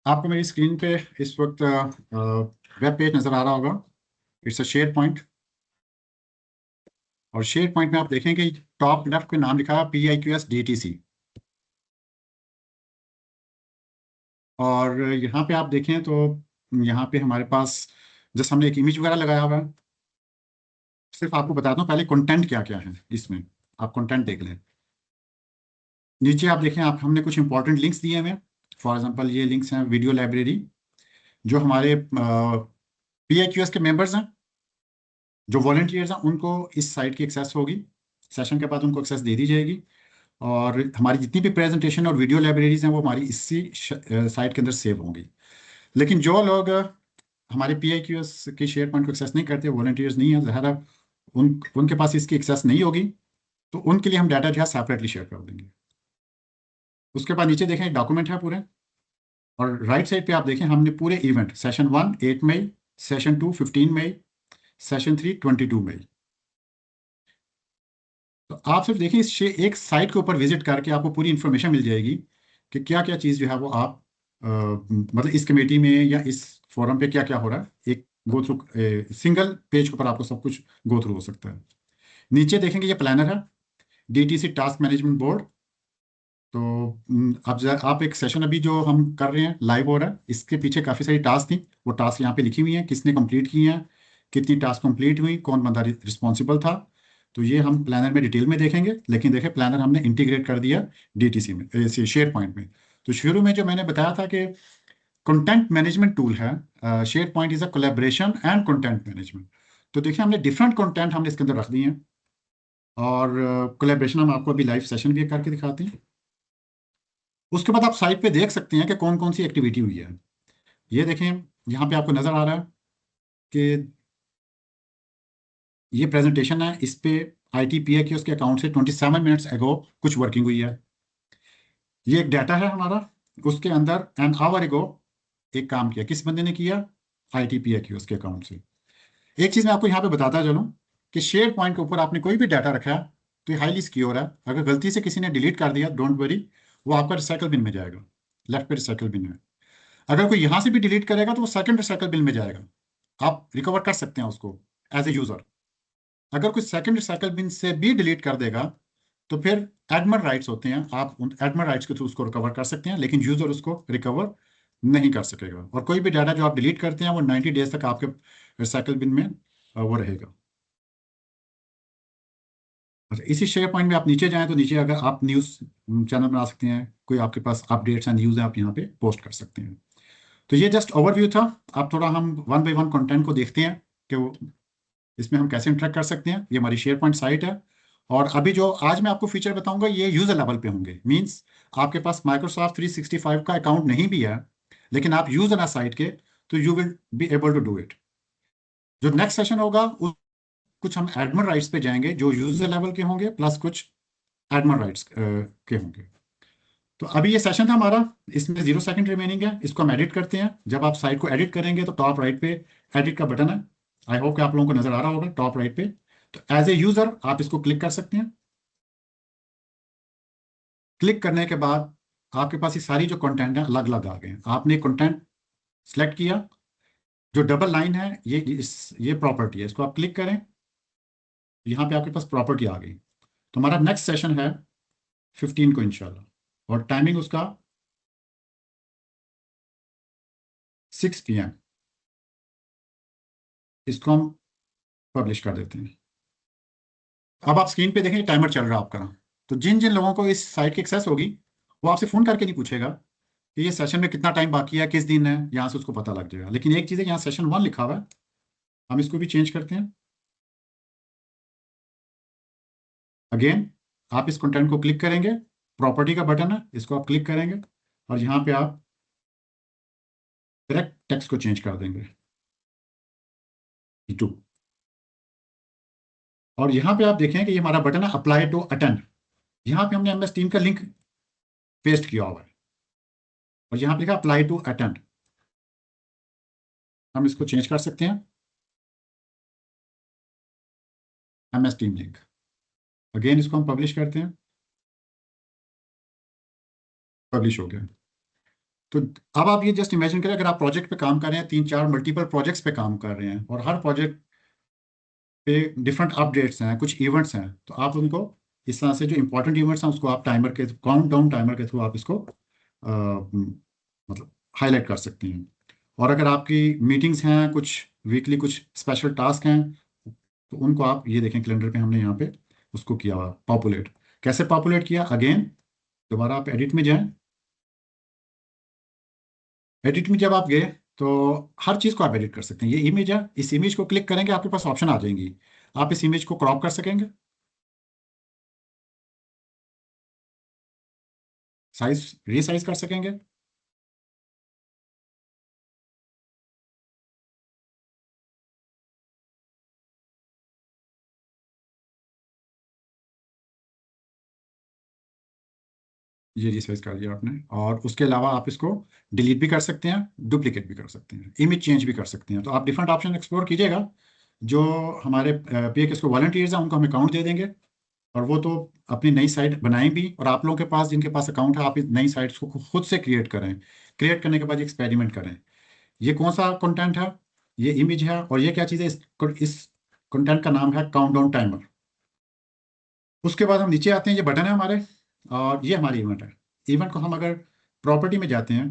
आपको मेरी स्क्रीन पे इस वक्त वेब पेज नज़र आ रहा होगा। It's a share point. और शेयर पॉइंट में आप देखें कि टॉप लेफ्ट पे नाम लिखा है PIQS DTC। और यहाँ पे आप देखें तो यहाँ पे हमारे पास जैसे हमने एक इमेज वगैरह लगाया हुआ है। सिर्फ आपको बताता हूँ पहले कंटेंट क्या क्या है इसमें। आप कंटेंट देख लें। नीचे आप देखें, आप हमने कुछ इंपॉर्टेंट लिंक्स दिए हुए हैं। फॉर एग्जांपल ये लिंक्स हैं वीडियो लाइब्रेरी, जो हमारे PIQS के मेंबर्स हैं, जो वॉलंटियर्स हैं, उनको इस साइट की एक्सेस होगी। सेशन के बाद उनको एक्सेस दे दी जाएगी। और हमारी जितनी भी प्रेजेंटेशन और वीडियो लाइब्रेरीज हैं वो हमारी इसी साइट के अंदर सेव होंगी। लेकिन जो लोग हमारे PIQS के शेयर पॉइंट को एक्सेस नहीं करते, वॉलंटियर्स नहीं है, ज़ाहिर है उनके पास इसकी एक्सेस नहीं होगी। तो उनके लिए हम डाटा जो है सेपरेटली शेयर कर देंगे। उसके बाद नीचे देखें डॉक्यूमेंट है पूरे। और राइट साइड पे आप देखें हमने पूरे इवेंट सेशन 1 8 मई, सेशन 2 15 मई, सेशन 3 22 मई। तो आप सिर्फ देखिए इस एक साइट के ऊपर विजिट करके आपको पूरी इंफॉर्मेशन मिल जाएगी कि क्या क्या चीज़ जो है वो आप मतलब इस कमेटी में या इस फोरम पे क्या क्या हो रहा है। एक गो थ्रू सिंगल पेज के ऊपर आपको सब कुछ गो थ्रू हो सकता है। नीचे देखेंगे ये प्लानर है, DTC टास्क मैनेजमेंट बोर्ड। तो आप एक सेशन अभी जो हम कर रहे हैं लाइव हो रहा है, इसके पीछे काफ़ी सारी टास्क थी। वो टास्क यहाँ पे लिखी हुई हैं, किसने कंप्लीट की हैं, कितनी टास्क कंप्लीट हुई, कौन बंदा रिस्पॉन्सिबल था। तो ये हम प्लानर में डिटेल में देखेंगे। लेकिन देखें प्लानर हमने इंटीग्रेट कर दिया DTC में, शेयर पॉइंट में। तो शुरू में जो मैंने बताया था कि कंटेंट मैनेजमेंट टूल है, share point is a collaboration and content management. तो देखिए हमने डिफरेंट कंटेंट हमने इसके अंदर रख दिए हैं। और कोलेब्रेशन हम आपको अभी लाइव सेशन भी करके दिखाते हैं। उसके बाद आप साइट पे देख सकते हैं कि कौन कौन सी एक्टिविटी हुई है। ये देखें, यहाँ पे आपको नज़र आ रहा है कि ये प्रेजेंटेशन है। इस पे ITPA के उसके अकाउंट से 27 मिनट्स एगो कुछ वर्किंग हुई है। ये एक डाटा है हमारा, उसके अंदर एन आवर एगो एक काम किया। किस बंदे ने किया? ITPA के उसके अकाउंट से। एक चीज़ मैं आपको यहाँ पे बताता चलूँ कि शेयर पॉइंट के ऊपर आपने कोई भी डाटा रखा है तो ये हाईली सिक्योर है। अगर गलती से किसी ने डिलीट कर दिया, डोंट वरी, वो आपका रिसाइकल बिन में जाएगा। लेफ्ट पे रिसाइकल बिन है। अगर कोई यहाँ से भी डिलीट करेगा तो वो सेकंड रिसाइकल बिन में जाएगा। आप रिकवर कर सकते हैं उसको एज ए यूजर। अगर कोई सेकंड रिसाइकल बिन से भी डिलीट कर देगा तो फिर एडमन राइट्स होते हैं, आप उन एडमन राइट्स के थ्रू उसको रिकवर कर सकते हैं, लेकिन यूजर उसको रिकवर नहीं कर सकेगा। और कोई भी डाटा जो आप डिलीट करते हैं वो 90 डेज तक आपके रिसाइकल बिन में वो रहेगा। अच्छा, इसी शेयर पॉइंट में आप नीचे जाएं तो नीचे अगर आप न्यूज़ चैनल बना सकते हैं, कोई आपके पास अपडेट्स एंड न्यूज़ है, आप यहाँ पे पोस्ट कर सकते हैं। तो ये जस्ट ओवरव्यू था। अब थोड़ा हम वन बाय वन कंटेंट को देखते हैं कि वो इसमें हम कैसे इंटरेक्ट कर सकते हैं। ये हमारी शेयर पॉइंट साइट है। और अभी जो आज मैं आपको फीचर बताऊंगा ये यूजर लेवल पे होंगे। मींस आपके पास माइक्रोसॉफ्ट 365 का अकाउंट नहीं भी है, लेकिन आप यूजर है साइट के, तो you will be able to do it. जो नेक्स्ट सेशन होगा कुछ हम एडमिन राइट्स पे जाएंगे जो यूजर लेवल के होंगे, प्लस कुछ एडमिन राइट्स के होंगे। तो अभी ये सेशन था हमारा, इसमें 0 सेकंड रिमेनिंग है। इसको हम एडिट करते हैं। जब आप साइट को एडिट करेंगे तो टॉप राइट पे एडिट का बटन है। आई होप कि आप लोगों को नजर आ रहा होगा टॉप राइट पे। तो एज ए यूजर आप इसको क्लिक कर सकते हैं। क्लिक करने के बाद आपके पास ये सारी जो कंटेंट है अलग अलग आ गए हैं। आपने कंटेंट सेलेक्ट किया, जो डबल लाइन है ये प्रॉपर्टी है, इसको आप क्लिक करें। यहाँ पे आपके पास प्रॉपर्टी आ गई। तो हमारा नेक्स्ट सेशन है 15 को इंशाल्लाह, और टाइमिंग उसका 6 PM। इसको हम पब्लिश कर देते हैं। अब आप स्क्रीन पे देखें टाइमर चल रहा है आपका। तो जिन जिन लोगों को इस साइट की एक्सेस होगी वो आपसे फ़ोन करके नहीं पूछेगा कि ये सेशन में कितना टाइम बाकी है, किस दिन है, यहाँ से उसको पता लग जाएगा। लेकिन एक चीज़ है, यहाँ सेशन 1 लिखा हुआ है, हम इसको भी चेंज करते हैं। अगेन आप इस कंटेंट को क्लिक करेंगे, प्रॉपर्टी का बटन है, इसको आप क्लिक करेंगे और यहाँ पे आप डायरेक्ट टेक्स्ट को चेंज कर देंगे टू। और यहाँ पे आप देखें कि ये हमारा बटन है अप्लाई टू अटेंड। यहाँ पे हमने MS टीम का लिंक पेस्ट किया हुआ है और यहाँ पे लिखा अप्लाई टू अटेंड। हम इसको चेंज कर सकते हैं MS टीम लिंक। अगेन इसको हम पब्लिश करते हैं। पब्लिश हो गया। तो अब आप ये जस्ट इमेजिन करें, अगर आप प्रोजेक्ट पे काम कर रहे हैं, 3 4 मल्टीपल प्रोजेक्ट्स पे काम कर रहे हैं, और हर प्रोजेक्ट पे डिफरेंट अपडेट्स हैं, कुछ इवेंट्स हैं, तो आप उनको इस तरह से, जो इंपॉर्टेंट इवेंट्स हैं उसको आप टाइमर के काउंट डाउन टाइमर के थ्रू आप इसको मतलब हाईलाइट कर सकते हैं। और अगर आपकी मीटिंग्स हैं, कुछ वीकली कुछ स्पेशल टास्क हैं, तो उनको आप ये देखें कैलेंडर पे हमने यहाँ पे उसको किया हुआ पॉपुलेट। कैसे पॉपुलेट किया? अगेन दोबारा आप एडिट में जाएं। एडिट में जब आप गए तो हर चीज़ को आप एडिट कर सकते हैं। ये इमेज है, इस इमेज को क्लिक करेंगे आपके पास ऑप्शन आ जाएंगी। आप इस इमेज को क्रॉप कर सकेंगे, साइज रीसाइज कर सकेंगे। ये रीसाइज कर दिया आपने, और उसके अलावा आप इसको डिलीट भी कर सकते हैं, डुप्लीकेट भी कर सकते हैं, इमेज चेंज भी कर सकते हैं। तो आप डिफरेंट ऑप्शन एक्सप्लोर कीजिएगा। जो हमारे पे के इसको वॉलंटियर्स हैं उनको हम अकाउंट दे देंगे, और वो तो अपनी नई साइट बनाएं भी, और आप लोगों के पास जिनके पास अकाउंट है, आप इस नई साइट्स को खुद से क्रिएट करें। क्रिएट करने के बाद एक्सपेरिमेंट करें। ये कौन सा कंटेंट है? ये इमेज है, और ये क्या चीज़ है? इस कंटेंट का नाम है काउंटडाउन टाइमर। उसके बाद हम नीचे आते हैं, ये बटन है हमारे, और ये हमारी इवेंट है। इवेंट को हम अगर प्रॉपर्टी में जाते हैं,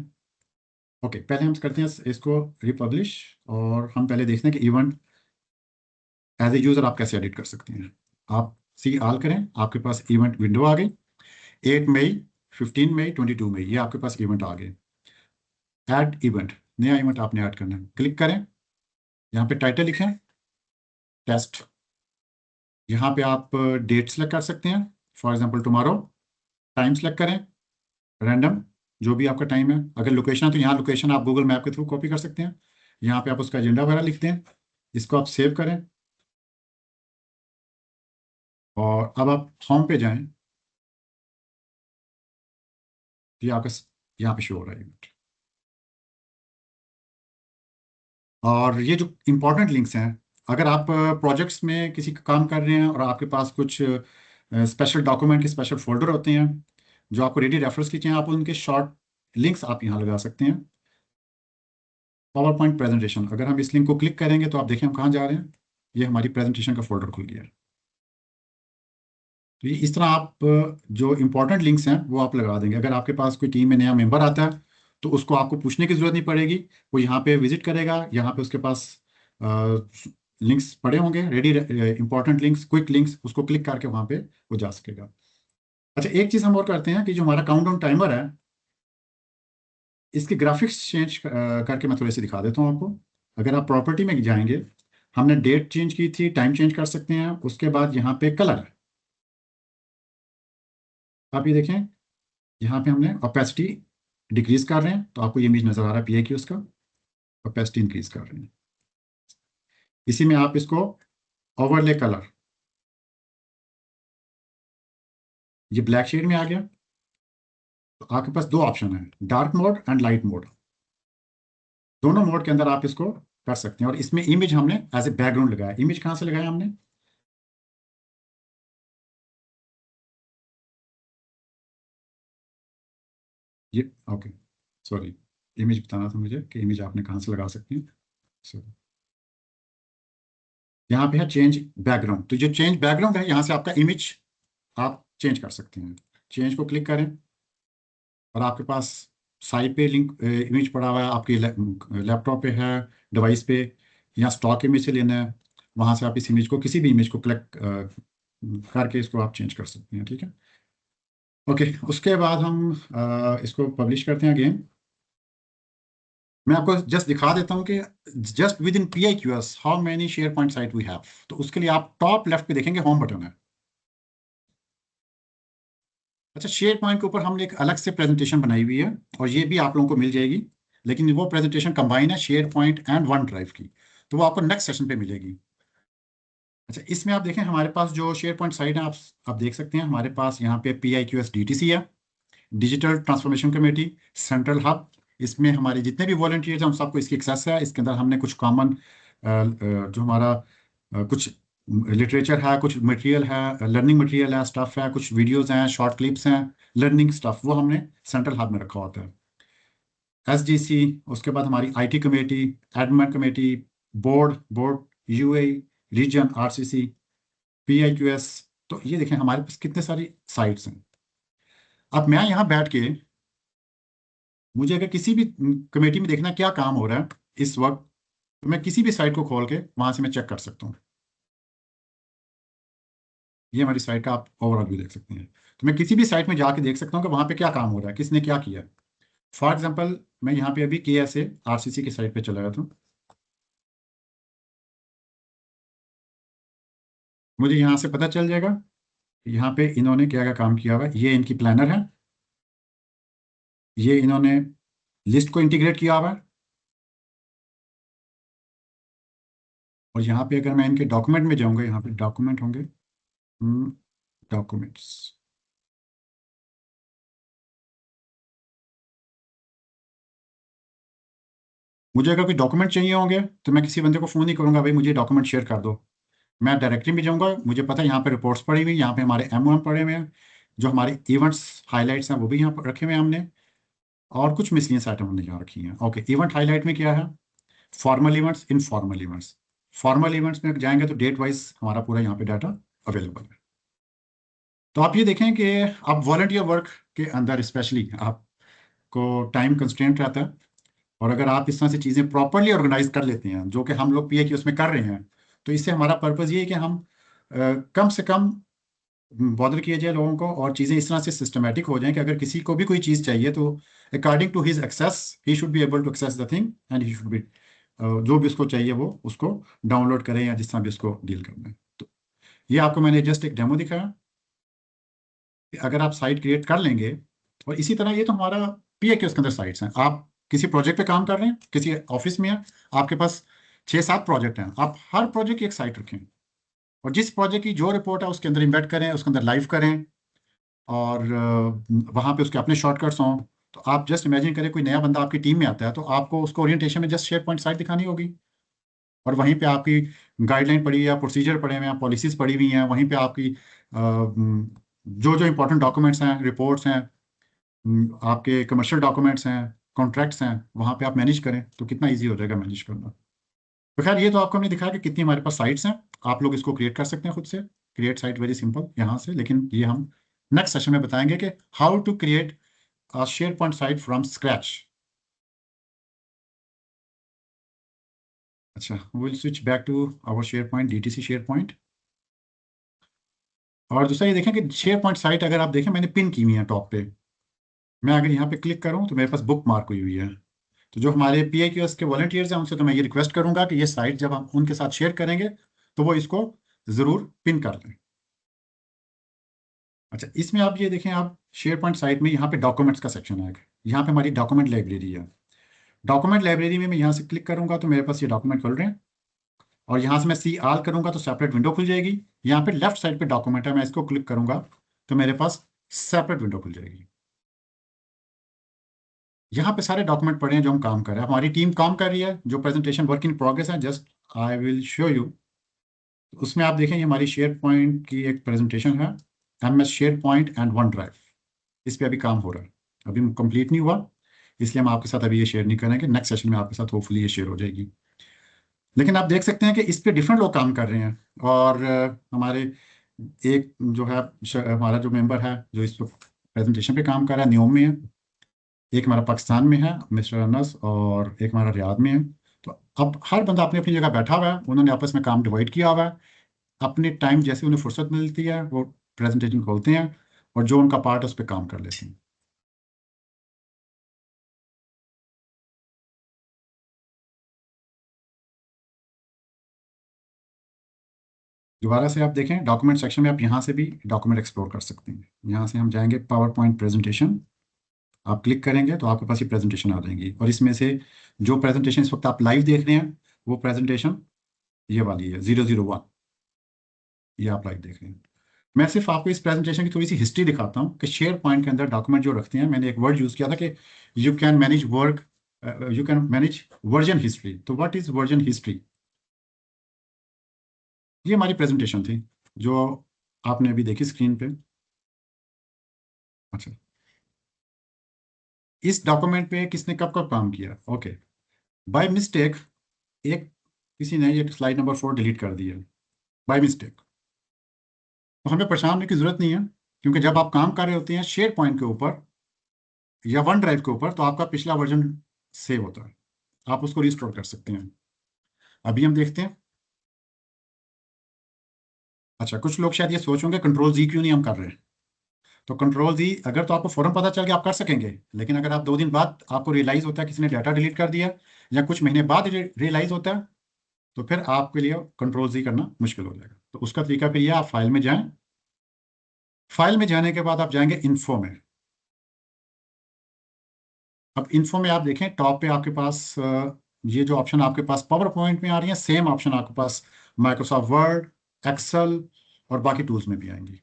ओके, पहले हम करते हैं इसको रिपब्लिश, और हम पहले देखते हैं कि इवेंट एज ए यूजर आप कैसे एडिट कर सकते हैं। आप सी ऑल करें, आपके पास इवेंट विंडो आ गई। 8 मई, 15 मई, 22 मई, ये आपके पास इवेंट आ गए। ऐड इवेंट, नया इवेंट आपने ऐड करना है, क्लिक करें। यहाँ पे टाइटल लिखें टेस्ट। यहाँ पे आप डेट सेलेक्ट कर सकते हैं, for example tomorrow. Time select करें, रैंडम, जो भी आपका टाइम है। अगर लोकेशन है तो यहाँ लोकेशन आप गूगल मैप के थ्रू कॉपी कर सकते हैं। यहाँ पे आप उसका एजेंडा वगैरह लिख दें, इसको आप सेव करें, और अब आप होम पे जाएं, तो ये आपका यहाँ पे शो हो रहा है इवेंट। और ये जो इंपॉर्टेंट लिंक्स हैं, अगर आप प्रोजेक्ट्स में किसी का काम कर रहे हैं और आपके पास कुछ स्पेशल डॉक्यूमेंट के स्पेशल फोल्डर होते हैं जो आपको रेडी रेफरेंस की चाहिए, आप उनके शॉर्ट लिंक्स आप यहाँ लगा सकते हैं। पावर पॉइंट प्रेजेंटेशन, अगर हम इस लिंक को क्लिक करेंगे तो आप देखें हम कहाँ जा रहे हैं। ये हमारी प्रेजेंटेशन का फोल्डर खुल गया है। तो ये इस तरह आप जो इंपॉर्टेंट लिंक्स हैं वो आप लगा देंगे। अगर आपके पास कोई टीम में नया मेंबर आता है तो उसको आपको पूछने की जरूरत नहीं पड़ेगी। वो यहाँ पे विजिट करेगा, यहाँ पे उसके पास लिंक्स पड़े होंगे, ready important links, quick links, उसको क्लिक करके वहाँ पे वो जा सकेगा। अच्छा, एक चीज़ हम और करते हैं कि जो हमारा काउंटडाउन टाइमर है, इसके ग्राफिक्स चेंज करके मैं थोड़े से दिखा देता हूँ आपको। अगर आप प्रॉपर्टी में जाएंगे, हमने डेट चेंज की थी, टाइम चेंज कर सकते हैं। उसके बाद यहाँ पे कलर है, आप ये देखें, यहाँ पे हमने ओपेसिटी डिक्रीज कर रहे हैं, तो आपको ये इमेज नजर आ रहा है पीए की, उसका ओपेसिटी इंक्रीज कर रहे हैं। इसी में आप इसको ओवरले कलर, ये ब्लैक शेड में आ गया। तो आपके पास दो ऑप्शन है, dark mode and light mode. दोनों मोड के अंदर आप इसको कर सकते हैं। और इसमें इमेज हमने एज ए बैकग्राउंड लगाया। इमेज कहाँ से लगाया हमने? ये ओके, सॉरी, इमेज बताना था मुझे कि इमेज आपने कहाँ से लगा सकते हैं। So, यहाँ पे है चेंज बैकग्राउंड। तो जो चेंज बैकग्राउंड है, यहाँ से आपका इमेज आप चेंज कर सकते हैं। चेंज को क्लिक करें, और आपके पास साइड पे लिंक इमेज पड़ा हुआ है, आपके लैपटॉप पे है, डिवाइस पे, या स्टॉक इमेज से लेना है, वहाँ से आप इस इमेज को, किसी भी इमेज को कलेक्ट करके इसको आप चेंज कर सकते हैं। ठीक है, ओके। उसके बाद हम इसको पब्लिश करते हैं अगेन। मैं आपको जस्ट दिखा देता हूँ कि just within P I Q S how many SharePoint site we have. तो उसके लिए आप टॉप लेफ्ट पे देखेंगे होम बटन है। अच्छा, शेयर पॉइंट के ऊपर हमने एक अलग से प्रेजेंटेशन बनाई हुई है, और ये भी आप लोगों को मिल जाएगी, लेकिन वो प्रेजेंटेशन कंबाइन है share point and one drive की, तो वो आपको नेक्स्ट सेशन पे मिलेगी। अच्छा, इसमें आप देखें हमारे पास जो शेयर पॉइंट साइट है, आप देख सकते हैं हमारे पास यहाँ पे P I Q S D T C है, digital transformation committee, central hub. इसमें हमारे जितने भी वॉलंटियर्स हैं उन सबको इसकी एक्सेस है। इसके अंदर हमने कुछ कॉमन जो हमारा कुछ लिटरेचर है, कुछ मटेरियल है, लर्निंग मटेरियल है, स्टफ है, कुछ वीडियोस हैं, शॉर्ट क्लिप्स हैं, लर्निंग स्टफ, वो हमने सेंट्रल हब में रखा होता है। SGC, उसके बाद हमारी IT committee, admin committee, board UA, region, RCC, PIQS। तो ये देखें हमारे पास कितने सारी साइट्स हैं। अब मैं यहाँ बैठ के, मुझे अगर किसी भी कमेटी में देखना क्या काम हो रहा है इस वक्त, तो मैं किसी भी साइट को खोल के वहां से मैं चेक कर सकता हूँ। ये हमारी साइट का आप ओवरऑल व्यू देख सकते हैं। तो मैं किसी भी साइट में जाके देख सकता हूँ कि वहां पे क्या काम हो रहा है, किसने क्या किया। फॉर एग्जाम्पल, मैं यहाँ पे अभी KSA RCC की साइट पे चला गया था। मुझे यहाँ से पता चल जाएगा यहाँ पे इन्होंने क्या क्या काम किया हुआ है। ये इनकी प्लानर है, ये इन्होंने लिस्ट को इंटीग्रेट किया हुआ है। और यहाँ पे अगर मैं इनके डॉक्यूमेंट में जाऊंगा, यहाँ पे डॉक्यूमेंट होंगे, डॉक्यूमेंट्स। मुझे अगर कोई डॉक्यूमेंट चाहिए होंगे तो मैं किसी बंदे को फ़ोन नहीं करूंगा भाई मुझे डॉक्यूमेंट शेयर कर दो। मैं डायरेक्टरी में जाऊंगा, मुझे पता है यहाँ पे रिपोर्ट्स पड़ी हुई, यहाँ पे हमारे MOM पड़े हुए हैं, जो हमारे इवेंट्स हाइलाइट्स हैं वो भी यहाँ पर रखे हुए हैं हमने, और कुछ मिसलिनियस आइटम हमने यहाँ रखी हैं। ओके, इवेंट हाईलाइट में क्या है? Formal events, informal events. Formal events में जाएंगे तो डेट वाइज हमारा पूरा यहाँ पे डाटा अवेलेबल है। तो आप ये देखें कि आप वॉलंटियर वर्क के अंदर स्पेशली आपको टाइम कंस्ट्रेंट रहता है, और अगर आप इस तरह से चीज़ें प्रॉपरली ऑर्गेनाइज कर लेते हैं, जो कि हम लोग PA की उसमें कर रहे हैं, तो इससे हमारा पर्पज़ ये है कि हम कम से कम बॉदर किए जाए लोगों को, और चीज़ें इस तरह से सिस्टमेटिक हो जाएं कि अगर किसी को भी कोई चीज़ चाहिए तो according to his access he should be able to access the thing, and he should be, जो भी उसको चाहिए वो उसको डाउनलोड करें या जिस तरह भी उसको डील करना है। तो ये आपको मैंने जस्ट एक डेमो दिखाया कि अगर आप साइट क्रिएट कर लेंगे, और इसी तरह ये तो हमारा PA के उसके अंदर साइट्स हैं। आप किसी प्रोजेक्ट पे काम कर रहे हैं, किसी ऑफिस में है, आपके पास 6-7 प्रोजेक्ट हैं, आप हर प्रोजेक्ट की एक साइट रखें, और जिस प्रोजेक्ट की जो रिपोर्ट है उसके अंदर इम्बेड करें, उसके अंदर लाइव करें, और वहाँ पे उसके अपने शॉर्टकट्स हों। तो आप जस्ट इमेजिन करें कोई नया बंदा आपकी टीम में आता है, तो आपको उसको ओरिएंटेशन में जस्ट शेयर पॉइंट साइट दिखानी होगी, और वहीं पे आपकी गाइडलाइन पड़ी है, प्रोसीजर पड़े हुए हैं, पॉलिसीज पड़ी हुई हैं, वहीं पे आपकी जो जो इंपॉर्टेंट डॉक्यूमेंट्स हैं, रिपोर्ट्स हैं, आपके कमर्शियल डॉक्यूमेंट्स हैं, कॉन्ट्रैक्ट्स हैं, वहाँ पे आप मैनेज करें तो कितना ईजी हो जाएगा मैनेज करना। तो खैर ये तो आपको हमने दिखाया कि कितनी हमारे पास साइट्स हैं। आप लोग इसको क्रिएट कर सकते हैं खुद से, क्रिएट साइट वेरी सिंपल यहाँ से, लेकिन ये हम नेक्स्ट सेशन में बताएंगे कि how to create a SharePoint site from scratch. अच्छा, we'll switch back to our SharePoint, DTC SharePoint। और दूसरा ये देखें कि SharePoint साइट अगर आप देखें मैंने पिन की हुई है टॉप पे। मैं अगर यहाँ पे क्लिक करूँ तो मेरे पास बुक मार्क हुई है। तो जो हमारे PIQS के वॉलंटियर्स हैं उनसे तो मैं ये रिक्वेस्ट करूंगा कि ये साइट जब हम उनके साथ शेयर करेंगे तो वो इसको ज़रूर पिन कर लें। अच्छा, इसमें आप ये देखें, आप SharePoint साइट में यहाँ पे डॉक्यूमेंट्स का सेक्शन है, यहाँ पे हमारी डॉक्यूमेंट लाइब्रेरी है। डॉक्यूमेंट लाइब्रेरी में मैं यहाँ से क्लिक करूंगा तो मेरे पास ये डॉक्यूमेंट खुल रहे हैं, और यहाँ से मैं सी आल करूंगा तो सेपरेट विंडो खुल जाएगी। यहाँ पे लेफ्ट साइड पे डॉक्यूमेंट है, मैं इसको क्लिक करूंगा तो मेरे पास सेपरेट विंडो खुल जाएगी। यहाँ पे सारे डॉक्यूमेंट पड़े हैं जो हम काम कर रहे हैं, हमारी टीम काम कर रही है, जो प्रेजेंटेशन वर्क इन प्रोग्रेस है, just I will show you. उसमें आप देखें ये हमारी शेयर पॉइंट की एक प्रेजेंटेशन है, MS share point and one drive. इस पे अभी काम हो रहा है, अभी कंप्लीट नहीं हुआ, इसलिए हम आपके साथ अभी ये शेयर नहीं करेंगे। नेक्स्ट सेशन में आपके साथ होपफुली ये शेयर हो जाएगी। लेकिन आप देख सकते हैं कि इस पे डिफरेंट लोग काम कर रहे हैं, और हमारे एक जो है हमारा जो मेंबर है जो इस प्रेजेंटेशन पे काम कर रहा है न्योम में है, एक हमारा पाकिस्तान में है मिस्टर अनस, और एक हमारा रियाद में है। तो अब हर बंदा अपनी अपनी जगह बैठा हुआ है, उन्होंने आपस में काम डिवाइड किया हुआ है, अपने टाइम जैसे उन्हें फुर्सत मिलती है वो प्रेजेंटेशन खोलते हैं, और जो उनका पार्ट है उस पर काम कर लेते हैं। दोबारा से आप देखें डॉक्यूमेंट सेक्शन में, आप यहाँ से भी डॉक्यूमेंट एक्सप्लोर कर सकते हैं। यहाँ से हम जाएंगे पावर पॉइंट प्रेजेंटेशन, आप क्लिक करेंगे तो आपके पास ये प्रेजेंटेशन आ जाएंगी, और इसमें से जो प्रेजेंटेशन इस वक्त आप लाइव देख रहे हैं वो प्रेजेंटेशन ये वाली है 001, ये आप लाइव देख रहे हैं। मैं सिर्फ आपको इस प्रेजेंटेशन की थोड़ी सी हिस्ट्री दिखाता हूँ कि शेयर पॉइंट के अंदर डॉक्यूमेंट जो रखते हैं, मैंने एक वर्ड यूज़ किया था कि you can manage work, you can manage version history. तो व्हाट इज वर्जन हिस्ट्री? ये हमारी प्रेजेंटेशन थी जो आपने अभी देखी स्क्रीन पे। अच्छा, इस डॉक्यूमेंट पे किसने कब कब काम किया। ओके, बाय मिस्टेक एक किसी ने ये स्लाइड नंबर 4 डिलीट कर दिया बाय मिस्टेक, तो हमें परेशान होने की जरूरत नहीं है, क्योंकि जब आप काम कर रहे होते हैं शेयर पॉइंट के ऊपर या वन ड्राइव के ऊपर, तो आपका पिछला वर्जन सेव होता है, आप उसको रिस्टोर कर सकते हैं। अभी हम देखते हैं। अच्छा, कुछ लोग शायद ये सोचेंगे कंट्रोल जी क्यों नहीं हम कर रहे हैं। तो कंट्रोल जी अगर तो आपको फौरन पता चल गया आप कर सकेंगे, लेकिन अगर आप 2 दिन बाद आपको रियलाइज होता है किसी ने डाटा डिलीट कर दिया, या कुछ महीने बाद रियलाइज होता है, तो फिर आपके लिए कंट्रोल जी करना मुश्किल हो जाएगा। तो उसका तरीका फिर यह, आप फाइल में जाएं, फाइल में जाने के बाद आप जाएंगे इन्फो में। अब इन्फो में आप देखें टॉप पे आपके पास ये जो ऑप्शन आपके पास पावर पॉइंट में आ रही है, सेम ऑप्शन आपके पास माइक्रोसॉफ्ट वर्ड, एक्सेल और बाकी टूल्स में भी आएंगी।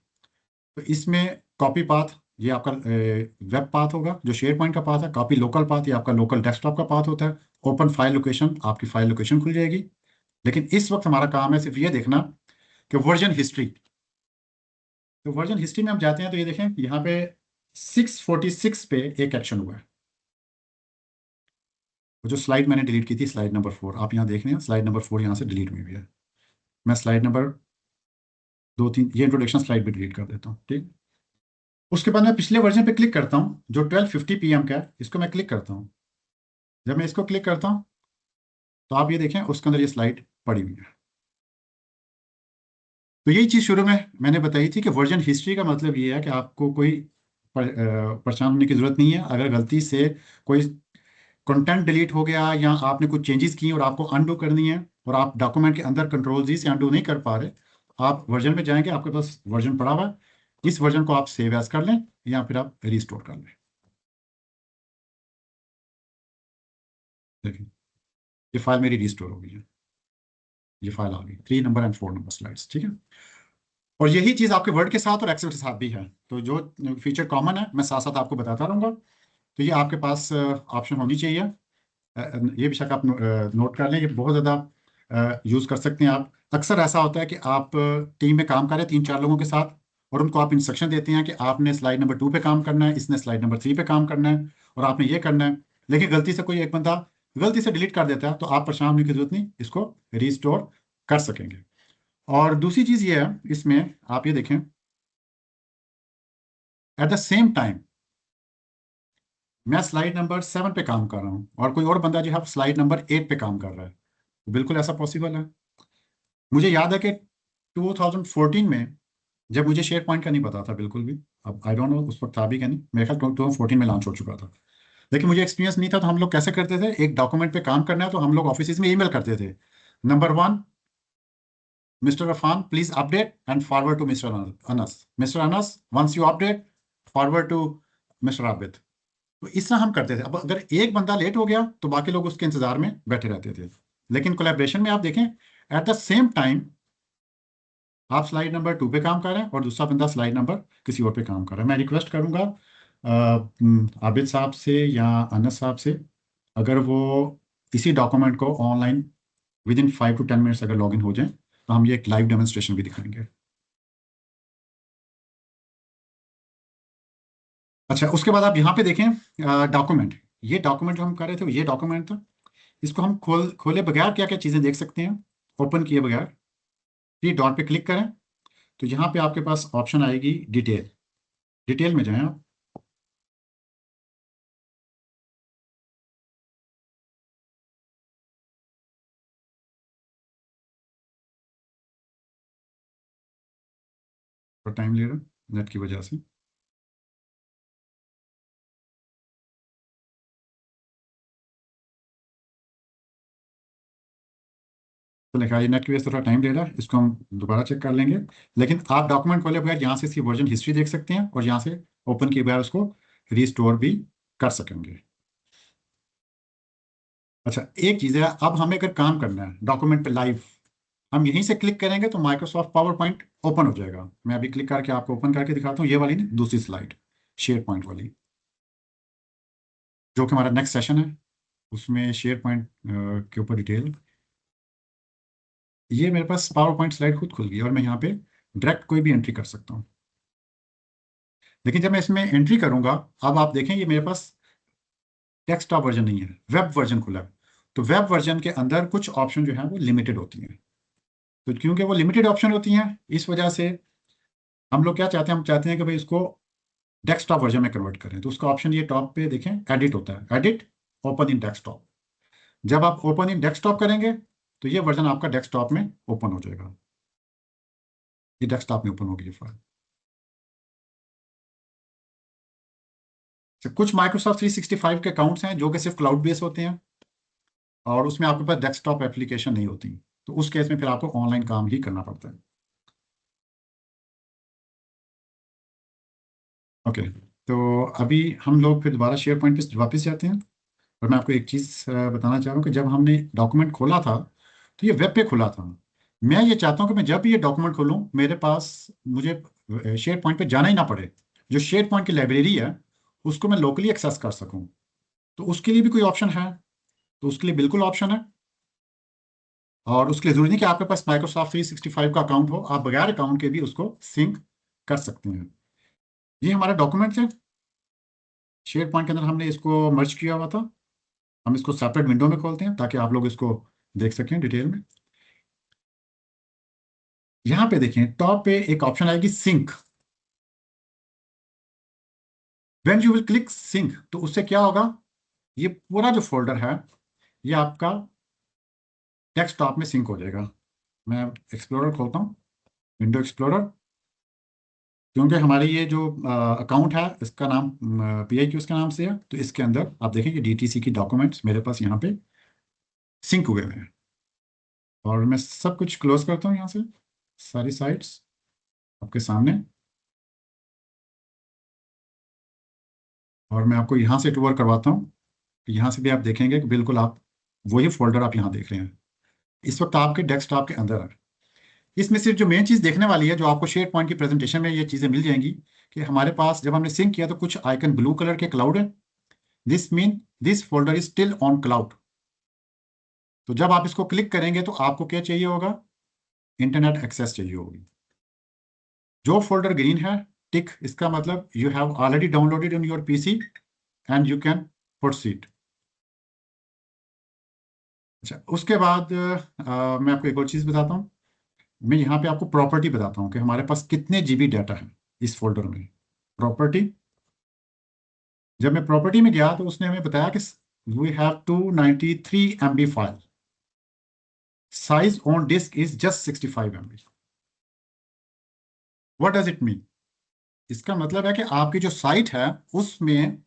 तो इसमें कॉपी पाथ, ये आपका वेब पाथ होगा जो शेयर पॉइंट का पाथ है। कॉपी लोकल पाथ, ये आपका लोकल डेस्कटॉप का पाथ होता है। ओपन फाइल लोकेशन, आपकी फाइल लोकेशन खुल जाएगी। लेकिन इस वक्त हमारा काम है सिर्फ ये देखना कि वर्जन हिस्ट्री। तो वर्जन हिस्ट्री में हम जाते हैं तो ये देखें यहाँ पे 646 पे एक एक्शन हुआ है। वो जो स्लाइड मैंने डिलीट की थी, स्लाइड नंबर 4, आप यहाँ देख रहे हैं स्लाइड नंबर 4 यहाँ से डिलीट हुई है। मैं स्लाइड नंबर 2 3 ये इंट्रोडक्शन स्लाइड भी डिलीट कर देता हूँ, ठीक। उसके बाद मैं पिछले वर्जन पे क्लिक करता हूँ जो 12:50 PM का है, इसको मैं क्लिक करता हूँ। जब मैं इसको क्लिक करता हूँ तो आप ये देखें उसके अंदर ये स्लाइड पड़ी हुई है। तो यही चीज़ शुरू में मैंने बताई थी कि वर्जन हिस्ट्री का मतलब ये है कि आपको कोई परेशान होने की जरूरत नहीं है। अगर गलती से कोई कंटेंट डिलीट हो गया या आपने कुछ चेंजेस किए और आपको अनडू करनी है, और आप डॉक्यूमेंट के अंदर कंट्रोल जी से अनडू नहीं कर पा रहे, तो आप वर्जन में जाएंगे, आपके पास वर्जन पड़ा हुआ है, इस वर्जन को आप सेव एज कर लें या फिर आप रिस्टोर कर लें। देखिए ये फाइल मेरी रिस्टोर हो गई है, ये फाइल आ गई 3 नंबर एंड 4 नंबर स्लाइड्स, ठीक है। और यही चीज़ आपके वर्ड के साथ और एक्सेल के साथ भी है। तो जो फीचर कॉमन है मैं साथ साथ आपको बताता रहूँगा। तो ये आपके पास ऑप्शन होनी चाहिए। ये बेशक आप नोट कर लें, ये बहुत ज़्यादा यूज़ कर सकते हैं आप। अक्सर ऐसा होता है कि आप टीम में काम कर रहे हैं 3 4 लोगों के साथ, और उनको आप इंस्ट्रक्शन देते हैं कि आपने स्लाइड नंबर 2 पे काम करना है, इसने स्लाइड नंबर 3 पे काम करना है, और आपने ये करना है। लेकिन गलती से कोई एक बंदा गलती से डिलीट कर देता है, तो आप परेशान होने की जरूरत नहीं, इसको रिस्टोर कर सकेंगे। और दूसरी चीज़ ये है इसमें, आप ये देखें एट द सेम टाइम मैं स्लाइड नंबर 7 पे काम कर रहा हूँ और कोई और बंदा जो है स्लाइड नंबर 8 पे काम कर रहा है, बिल्कुल ऐसा पॉसिबल है। मुझे याद है कि 2014 में, जब मुझे शेयर पॉइंट का नहीं पता था बिल्कुल भी, अब आई डोंट नो उस वक्त था भी क्या नहीं, मेरे ख्याल 2014 में लॉन्च हो चुका था, लेकिन मुझे एक्सपीरियंस नहीं था। तो हम लोग कैसे करते थे, एक डॉक्यूमेंट पे काम करना है तो हम लोग ऑफिस में ईमेल करते थे, number 1 mister Afan please update and forward to mister Anas, mister Anas once you update forward to mister Abid. तो इस तरह हम करते थे। अब अगर एक बंदा लेट हो गया तो बाकी लोग उसके इंतजार में बैठे रहते थे। लेकिन कोलैबोरेशन में आप देखें एट द सेम टाइम आप स्लाइड नंबर 2 पे काम कर रहे हैं और दूसरा बंदा स्लाइड नंबर किसी और पे काम कर रहा है। मैं रिक्वेस्ट करूंगा आबिद साहब से या अनस साहब से, अगर वो इसी डॉक्यूमेंट को online with in 5 to 10 minutes अगर लॉगिन हो जाए, तो हम ये एक लाइव डेमोन्स्ट्रेशन भी दिखाएंगे। अच्छा, उसके बाद आप यहाँ पे देखें डॉक्यूमेंट, ये डॉक्यूमेंट जो हम कर रहे थे ये डॉक्यूमेंट था। इसको हम खोले बगैर क्या क्या चीज़ें देख सकते हैं, ओपन किए बगैर। थ्री डॉट पे क्लिक करें तो यहाँ पे आपके पास ऑप्शन आएगी डिटेल, डिटेल में जाएं आप। और टाइम ले रहा है नेट की वजह से। तो लिखा है नेट की वजह से थोड़ा टाइम ले रहा है, इसको हम दोबारा चेक कर लेंगे। लेकिन आप डॉक्यूमेंट खोले बगैर यहाँ से इसकी वर्जन हिस्ट्री देख सकते हैं और यहाँ से ओपन किए बगैर उसको रिस्टोर भी कर सकेंगे। अच्छा, एक चीज़ है, अब हमें अगर काम करना है डॉक्यूमेंट पे लाइव, हम यहीं से क्लिक करेंगे तो माइक्रोसॉफ्ट पावर पॉइंट ओपन हो जाएगा। मैं अभी क्लिक करके आपको ओपन करके दिखाता हूँ, ये वाली नहीं, दूसरी स्लाइड शेयर पॉइंट वाली, जो कि हमारा नेक्स्ट सेशन है, उसमें शेयर पॉइंट के ऊपर डिटेल। ये मेरे पास पावर पॉइंट स्लाइड खुद खुल गई और मैं यहाँ पे डायरेक्ट कोई भी एंट्री कर सकता हूँ। लेकिन जब मैं इसमें एंट्री करूंगा, अब आप देखें ये मेरे पास डेस्कटॉप वर्जन नहीं है, वेब वर्जन खुला है। तो वेब वर्जन के अंदर कुछ ऑप्शन जो है वो लिमिटेड होती हैं। तो क्योंकि वो लिमिटेड ऑप्शन होती हैं, इस वजह से हम लोग क्या चाहते हैं, हम चाहते हैं कि भाई इसको डेस्कटॉप वर्जन में कन्वर्ट करें। तो उसका ऑप्शन ये टॉप पे देखें, एडिट होता है, एडिट ओपन इन डेस्कटॉप। जब आप ओपन इन डेस्कटॉप करेंगे तो ये वर्जन आपका डेस्कटॉप में ओपन हो जाएगा। ये डेस्कटॉप में ओपन होगी ये फाइल। तो कुछ माइक्रोसॉफ्ट 365 के अकाउंट्स हैं जो कि सिर्फ क्लाउड बेस होते हैं और उसमें आपके पास डेस्कटॉप एप्लीकेशन नहीं होती। तो उस केस में फिर आपको ऑनलाइन काम ही करना पड़ता है। ओके, तो अभी हम लोग फिर दोबारा शेयर पॉइंट पे वापस जाते हैं। और मैं आपको एक चीज़ बताना चाह रहा हूँ कि जब हमने डॉक्यूमेंट खोला था तो ये वेब पे खुला था। मैं ये चाहता हूँ कि मैं जब भी ये डॉक्यूमेंट खोलूँ मेरे पास, मुझे शेयर पॉइंट पे जाना ही ना पड़े। जो शेयर पॉइंट की लाइब्रेरी है उसको मैं लोकली एक्सेस कर सकूँ। तो उसके लिए भी कोई ऑप्शन है? तो उसके लिए बिल्कुल ऑप्शन है। और उसके लिए जरूरी नहीं कि आपके पास माइक्रोसॉफ्ट 365 का अकाउंट हो, आप बगैर अकाउंट के भी उसको सिंक कर सकते हैं। ये हमारा डॉक्यूमेंट है, शेयर पॉइंट के अंदर हमने इसको मर्ज किया हुआ था। हम इसको सेपरेट विंडो में खोलते हैं ताकि आप लोग इसको देख सकें डिटेल में। यहाँ पे देखें टॉप पे एक ऑप्शन आएगी sync. When you will click sync तो उससे क्या होगा, ये पूरा जो फोल्डर है ये आपका डेस्कटॉप में सिंक हो जाएगा। मैं एक्सप्लोरर खोलता हूँ, विंडो एक्सप्लोरर। क्योंकि हमारी ये जो अकाउंट है इसका नाम PIQ के नाम से है, तो इसके अंदर आप देखें कि DTC की डॉक्यूमेंट्स मेरे पास यहाँ पे सिंक हुए हुए हैं। और मैं सब कुछ क्लोज करता हूँ यहाँ से, सारी साइट्स आपके सामने। और मैं आपको यहाँ से टूर करवाता हूँ। यहाँ से भी आप देखेंगे कि बिल्कुल आप वही फोल्डर आप यहाँ देख रहे हैं, इस वक्त आपके डेस्कटॉप के अंदर है। इसमें सिर्फ जो मेन चीज़ देखने वाली है, जो आपको शेयर पॉइंट की प्रेजेंटेशन में ये चीज़ें मिल जाएंगी, कि हमारे पास जब हमने सिंक किया तो कुछ आइकन ब्लू कलर के क्लाउड है। This mean this folder is still on cloud. तो जब आप इसको क्लिक करेंगे तो आपको क्या चाहिए होगा, इंटरनेट एक्सेस चाहिए होगी। जो फोल्डर ग्रीन है टिक, इसका मतलब you have already downloaded in your PC and you can proceed. अच्छा, उसके बाद मैं आपको एक और चीज़ बताता हूँ। मैं यहाँ पे आपको प्रॉपर्टी बताता हूँ कि हमारे पास कितने GB डाटा है इस फोल्डर में। प्रॉपर्टी, जब मैं प्रॉपर्टी में गया तो उसने हमें बताया कि we have 293 MB file, size on disk is just 65 MB। What does it mean? इसका मतलब है कि आपकी जो साइट है उसमें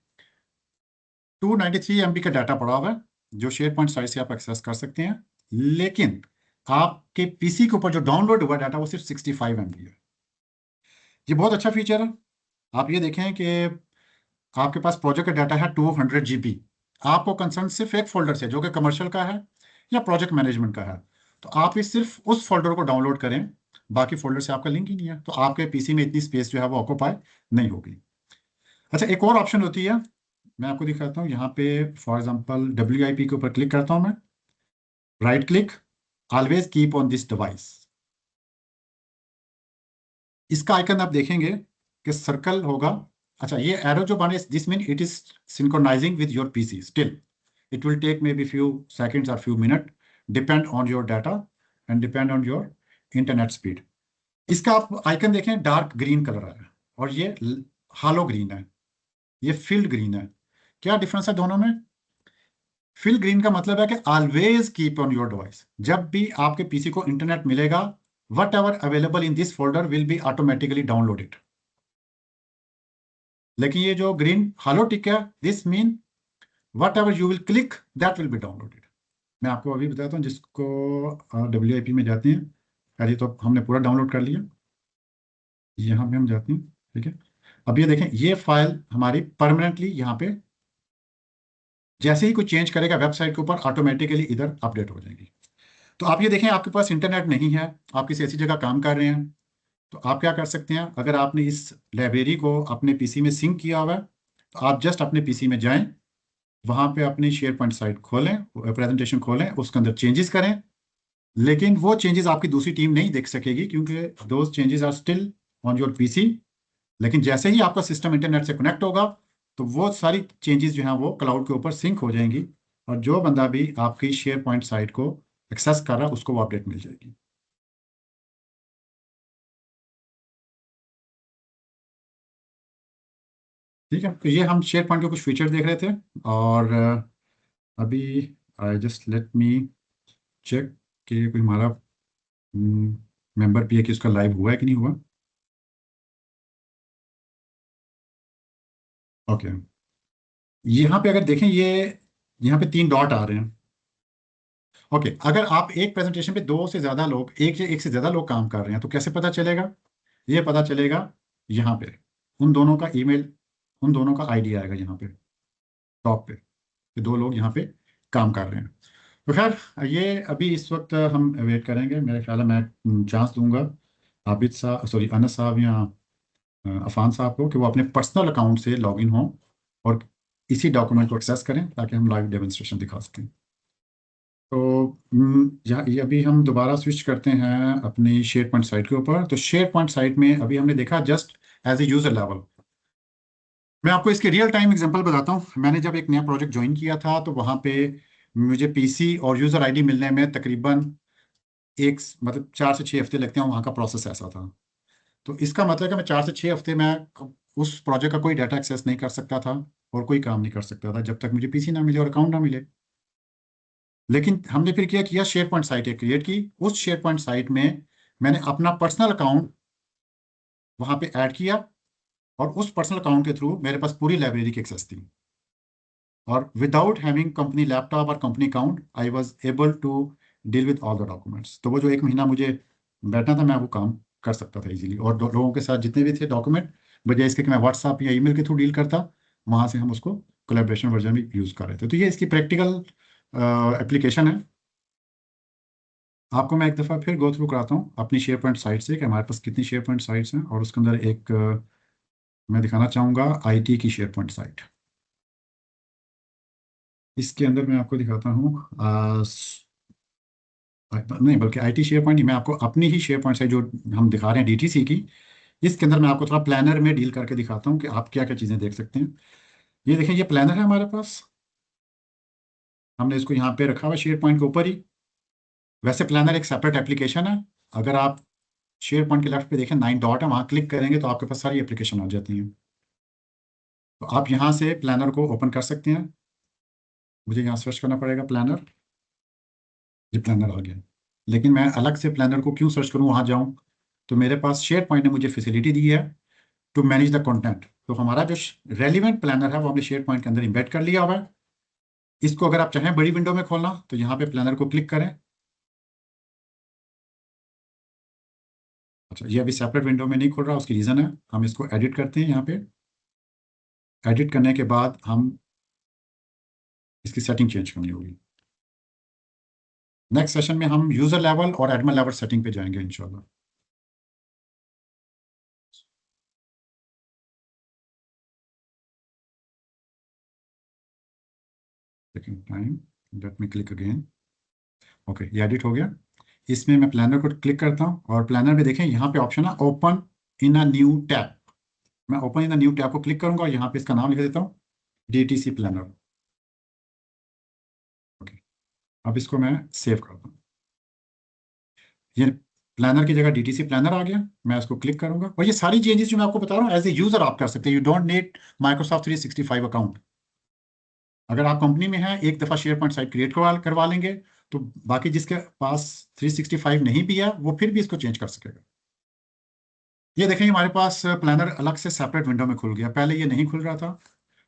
293 MB का डाटा पड़ा हुआ है, जो शेयर पॉइंट साइट से आप एक्सेस कर सकते हैं। लेकिन आपके PC के ऊपर जो डाउनलोड हुआ डाटा वो सिर्फ 65 MB है। ये बहुत अच्छा फीचर है। आप ये देखें कि आपके पास प्रोजेक्ट का डाटा है 200 GB। आपको कंसर्न सिर्फ एक फोल्डर से, जो कि कमर्शियल का है या प्रोजेक्ट मैनेजमेंट का है। तो आप इस सिर्फ उस फोल्डर को डाउनलोड करें, बाकी फोल्डर से आपका लिंक ही नहीं है, तो आपके PC में इतनी स्पेस जो है वो ऑक्यूपाई नहीं होगी। अच्छा, एक और ऑप्शन होती है, मैं आपको दिखाता हूँ। यहाँ पे फॉर एग्जांपल WIP के ऊपर क्लिक करता हूँ मैं, right click, always keep on this device. इसका आइकन आप देखेंगे कि सर्कल होगा। अच्छा, ये एरो जो बने, this mean it is synchronizing with your PC still. It will take maybe few seconds और few minute, depend on your data and depend on your internet speed. इसका आप आइकन देखें, dark green colour है और ये हालो green है, ये field green है। क्या डिफरेंस है दोनों में? फिल ग्रीन का मतलब है कि always keep on your device. जब भी आपके PC को इंटरनेट मिलेगा, what ever available in this folder will be automatically downloaded. लेकिन ये जो ग्रीन हालो टिक है, this mean what ever you will click that will be downloaded. मैं आपको अभी बताता हूँ, जिसको WIP में जाते हैं, पहले तो हमने पूरा डाउनलोड कर लिया, यहाँ पे हम जाते हैं। ठीक है, अब ये देखें, ये फाइल हमारी परमानेंटली यहाँ पे जैसे ही कोई चेंज करेगा वेबसाइट के ऊपर ऑटोमेटिकली इधर अपडेट हो जाएगी। तो आप ये देखें, आपके पास इंटरनेट नहीं है, आप किसी ऐसी जगह काम कर रहे हैं, तो आप क्या कर सकते हैं, अगर आपने इस लाइब्रेरी को अपने PC में सिंक किया हुआ है तो आप जस्ट अपने PC में जाएं, वहां पे अपनी शेयर पॉइंट साइट खोलें, प्रेजेंटेशन खोलें, उसके अंदर चेंजेस करें। लेकिन वो चेंजेस आपकी दूसरी टीम नहीं देख सकेगी क्योंकि those changes are still on your PC। लेकिन जैसे ही आपका सिस्टम इंटरनेट से कनेक्ट होगा तो वो सारी चेंजेस जो हैं वो क्लाउड के ऊपर सिंक हो जाएंगी, और जो बंदा भी आपकी शेयर पॉइंट साइट को एक्सेस कर रहा है उसको वो अपडेट मिल जाएगी। ठीक है, तो ये हम शेयर पॉइंट के कुछ फीचर देख रहे थे। और अभी I just let me check कि कोई हमारा मेंबर भी है कि उसका लाइव हुआ है कि नहीं हुआ। ओके, यहाँ पे अगर देखें, ये यहाँ पे 3 डॉट आ रहे हैं। ओके, अगर आप एक प्रेजेंटेशन पे दो से ज्यादा लोग, एक से ज्यादा लोग काम कर रहे हैं तो कैसे पता चलेगा? ये पता चलेगा यहाँ पे, उन दोनों का ईमेल, उन दोनों का आईडी आएगा यहाँ पे टॉप पे, कि दो लोग यहाँ पे काम कर रहे हैं। तो खैर, ये अभी इस वक्त हम वेट करेंगे। मेरे ख्याल है मैं चांस दूंगा आबिद साहब, सॉरी अनस साहब या अफान साहब को, कि वो अपने पर्सनल अकाउंट से लॉगिन हों और इसी डॉक्यूमेंट को एक्सेस करें ताकि हम लाइव डेमोन्स्ट्रेशन दिखा सकें। तो यहाँ ये अभी हम दोबारा स्विच करते हैं अपनी शेयर पॉइंट साइट के ऊपर। तो शेयर पॉइंट साइट में अभी हमने देखा just as a user level. मैं आपको इसके रियल टाइम एग्जांपल बताता हूँ। मैंने जब एक नया प्रोजेक्ट ज्वाइन किया था तो वहाँ पे मुझे पीसी और यूजर आईडी मिलने में तकरीबन मतलब 4 से 6 हफ्ते लगते हैं, वहाँ का प्रोसेस ऐसा था। तो इसका मतलब है कि मैं 4 से 6 हफ्ते में उस प्रोजेक्ट का कोई डाटा एक्सेस नहीं कर सकता था और कोई काम नहीं कर सकता था जब तक मुझे पीसी ना मिले और अकाउंट ना मिले। लेकिन हमने फिर क्या किया, शेयर पॉइंट साइट एक क्रिएट की। उस शेयर पॉइंट साइट में मैंने अपना पर्सनल अकाउंट वहां पे ऐड किया, और उस पर्सनल अकाउंट के थ्रू मेरे पास पूरी लाइब्रेरी की एक्सेस थी। और विदाउट हैविंग कंपनी लैपटॉप और company account I was able to deal with all the documents. तो वो जो 1 महीना मुझे बैठना था, मैं वो काम कर सकता था इजीली। और लोगों के साथ जितने भी थे डॉक्यूमेंट, बजाय इसके कि मैं व्हाट्सएप या ईमेल के थ्रू डील करता, वहां से हम उसको कोलेब्रेशन वर्जन भी यूज़ कर रहे थे। तो ये इसकी प्रैक्टिकल एप्लीकेशन है। आपको मैं एक दफ़ा फिर गो थ्रू कराता हूँ अपनी शेयर पॉइंट साइट से कि हमारे पास कितनी शेयर पॉइंट साइट्स हैं, और उसके अंदर एक मैं दिखाना चाहूँगा आईटी की शेयर पॉइंट साइट। इसके अंदर मैं आपको दिखाता हूँ नहीं, बल्कि आईटी शेयर पॉइंट नहीं, मैं आपको अपनी ही शेयर पॉइंट साइट जो हम दिखा रहे हैं डीटीसी की, इसके अंदर मैं आपको थोड़ा प्लानर में डील करके दिखाता हूँ कि आप क्या क्या चीज़ें देख सकते हैं। ये देखें, ये प्लानर है हमारे पास। हमने इसको यहाँ पे रखा हुआ शेयर पॉइंट के ऊपर ही। वैसे प्लानर एक सेपरेट एप्लीकेशन है। अगर आप शेयर पॉइंट के लेफ्ट पे देखें 9 डॉट है, वहाँ क्लिक करेंगे तो आपके पास सारी एप्लीकेशन आ जाती हैं। तो आप यहाँ से प्लानर को ओपन कर सकते हैं। मुझे यहाँ सर्च करना पड़ेगा प्लानर। ये प्लानर आ गया। लेकिन मैं अलग से प्लानर को क्यों सर्च करूँ, वहाँ जाऊँ? तो मेरे पास शेयर पॉइंट ने मुझे फैसिलिटी दी है टू मैनेज द कंटेंट। तो हमारा जो रेलिवेंट प्लानर है वो हमने शेयर पॉइंट के अंदर इम्बेड कर लिया हुआ है। इसको अगर आप चाहें बड़ी विंडो में खोलना तो यहाँ पे प्लानर को क्लिक करें। अच्छा, ये अभी सेपरेट विंडो में नहीं खुल रहा, उसकी रीज़न है, हम इसको एडिट करते हैं। यहाँ पे एडिट करने के बाद हम इसकी सेटिंग चेंज करनी होगी। नेक्स्ट सेशन में हम यूजर लेवल और एडमिन लेवल सेटिंग पे जाएंगे इंशाल्लाह। Second time, let me click again. Okay, ये एडिट हो गया। इसमें मैं प्लानर को क्लिक करता हूँ और प्लानर में देखें यहाँ पे ऑप्शन है open in a new tab. मैं open in a new tab को क्लिक करूंगा और यहाँ पे इसका नाम लिख देता हूँ डीटीसी प्लानर। ओके, अब इसको मैं सेव करता हूँ। ये प्लानर की जगह डीटीसी प्लानर आ गया। मैं इसको क्लिक करूंगा और ये सारी चेंजेस जो मैं आपको बता रहा हूँ एज ए यूजर आप कर सकते हैं। You don't need Microsoft 365 account. अगर आप कंपनी में हैं, एक दफ़ा शेयर पॉइंट साइट क्रिएट करवा लेंगे, तो बाकी जिसके पास 365 नहीं भी है वो फिर भी इसको चेंज कर सकेगा। ये देखें, हमारे पास प्लानर अलग से सेपरेट विंडो में खुल गया, पहले ये नहीं खुल रहा था।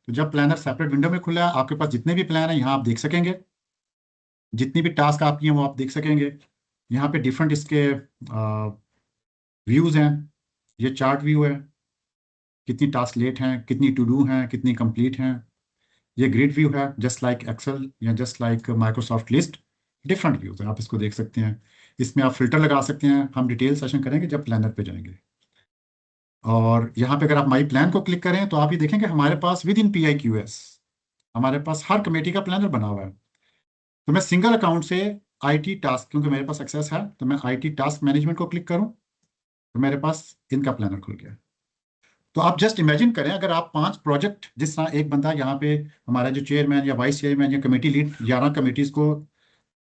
तो जब प्लानर सेपरेट विंडो में खुला, आपके पास जितने भी प्लान है यहाँ आप देख सकेंगे, जितनी भी टास्क आपकी हैं वो आप देख सकेंगे। यहाँ पे डिफरेंट इसके व्यूज़ हैं। ये चार्ट व्यू है, कितनी टास्क लेट हैं, कितनी टू डू हैं, कितनी कंप्लीट हैं। ये ग्रिड व्यू है, जस्ट लाइक एक्सेल या just like Microsoft list. Different views हैं, आप इसको देख सकते हैं। इसमें आप फिल्टर लगा सकते हैं। हम डिटेल सेशन करेंगे जब प्लानर पे जाएंगे। और यहाँ पे अगर आप माई प्लान को क्लिक करें तो आप ये देखेंगे हमारे पास विद इन PIQS हमारे पास हर कमेटी का प्लानर बना हुआ है। तो मैं सिंगल अकाउंट से IT टास्क, क्योंकि मेरे पास एक्सेस है, तो मैं IT टास्क मैनेजमेंट को क्लिक करूँ तो मेरे पास इनका प्लानर खुल गया। तो आप जस्ट इमेजिन करें, अगर आप 5 प्रोजेक्ट, जिस तरह एक बंदा यहाँ पे हमारा जो चेयरमैन या वाइस चेयरमैन या कमेटी लीड 11 कमेटीज को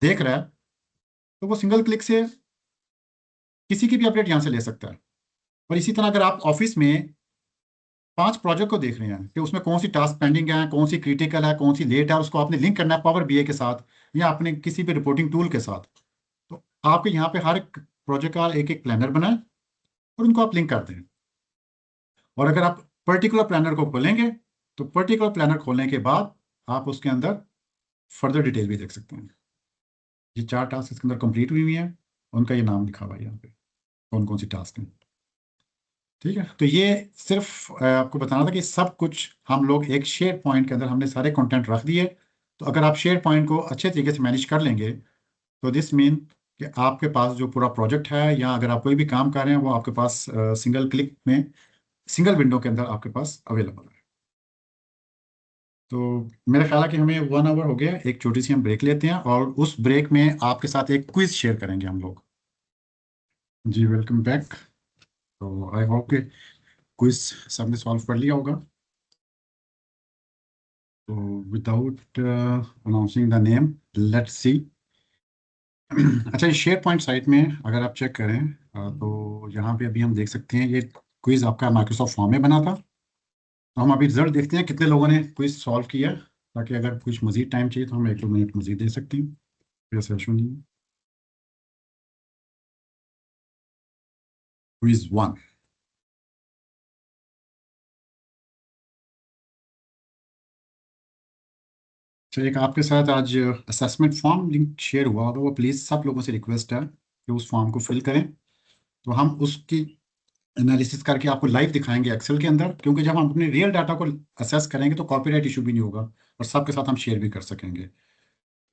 देख रहा है, तो वो सिंगल क्लिक से किसी की भी अपडेट यहाँ से ले सकता है। और इसी तरह अगर आप ऑफिस में 5 प्रोजेक्ट को देख रहे हैं कि उसमें कौन सी टास्क पेंडिंग है, कौन सी क्रिटिकल है, कौन सी लेट है, उसको आपने लिंक करना है पावर बीआई के साथ या अपने किसी भी रिपोर्टिंग टूल के साथ, तो आपके यहाँ पे हर एक प्रोजेक्ट का एक एक प्लानर बनाए और उनको आप लिंक कर दें। और अगर आप पर्टिकुलर प्लानर को खोलेंगे तो पर्टिकुलर प्लानर खोलने के बाद आप उसके अंदर फर्दर डिटेल भी देख सकते हैं। ये 4 टास्क इसके अंदर कंप्लीट हुई हुई हैं, उनका ये नाम लिखा हुआ है यहाँ पे, कौन कौन सी टास्क हैं। ठीक है, तो ये सिर्फ आपको बताना था कि सब कुछ हम लोग एक शेयर पॉइंट के अंदर हमने सारे कंटेंट रख दिए। तो अगर आप शेयर पॉइंट को अच्छे तरीके से मैनेज कर लेंगे तो दिस मीन कि आपके पास जो पूरा प्रोजेक्ट है या अगर आप कोई भी काम कर रहे हैं वो आपके पास सिंगल क्लिक में, सिंगल विंडो के अंदर आपके पास अवेलेबल है। तो मेरा ख्याल है कि हमें 1 आवर हो गया, एक छोटी सी हम ब्रेक लेते हैं और उस ब्रेक में आपके साथ एक क्विज शेयर करेंगे हम लोग। जी वेलकम बैक। तो आई होप कि क्विज सबने सॉल्व कर लिया होगा। तो without announcing the name, let's see. अच्छा, ये शेयर पॉइंट साइट में अगर आप चेक करें तो यहाँ पे अभी हम देख सकते हैं ये क्विज आपका माइक्रोसॉफ्ट फॉर्म में बना था। तो हम अभी रिजल्ट देखते हैं कितने लोगों ने क्विज सॉल्व किया, ताकि अगर कुछ मजीद टाइम चाहिए तो हम 1-2 मिनट मजीद दे सकते हैं। ऐसा इशू नहीं है। क्विज 1। चलिए, एक आपके साथ आज असेसमेंट फॉर्म लिंक शेयर हुआ होगा, वो प्लीज़ सब लोगों से रिक्वेस्ट है कि उस फॉर्म को फिल करें। तो हम उसकी एनालिसिस करके आपको लाइव दिखाएंगे एक्सेल के अंदर, क्योंकि जब हम अपने रियल डाटा को असेस करेंगे तो कॉपीराइट इशू भी नहीं होगा और सबके साथ हम शेयर भी कर सकेंगे।